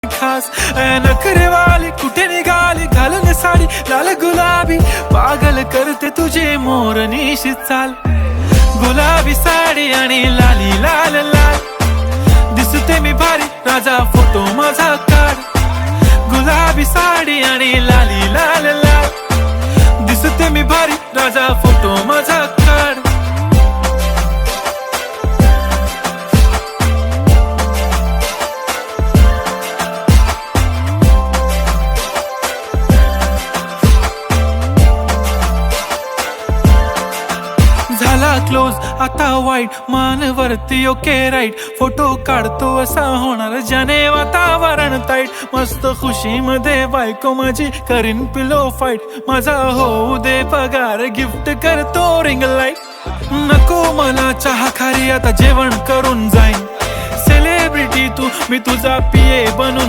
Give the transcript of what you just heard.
खास नखरेवाली कुठे निघाली घालून साडी लाल गुलाबी पागल करते तुझे मोरनीशी चाल गुलाबी साडी आणि लाली लाल लाल दिसते मी भारी राजा फोटो माझा काढ गुलाबी साडी आणि लाली लाल लाल दिसते मी भारी राजा फोटो माझा काढ झाला क्लोज आता वाईट मानवरती ओके राईट फोटो काढतो असा होणार ज्याने वातावरण ताईट मस्त खुशी मध्ये बायको माझी करीन पिलो फाईट माझा होऊ दे पगार गिफ्ट करतो रिंग लाईट नको मला चहा खारी आता जेवण करून जाईन सेलिब्रिटी तू मी तुझा पिये बनून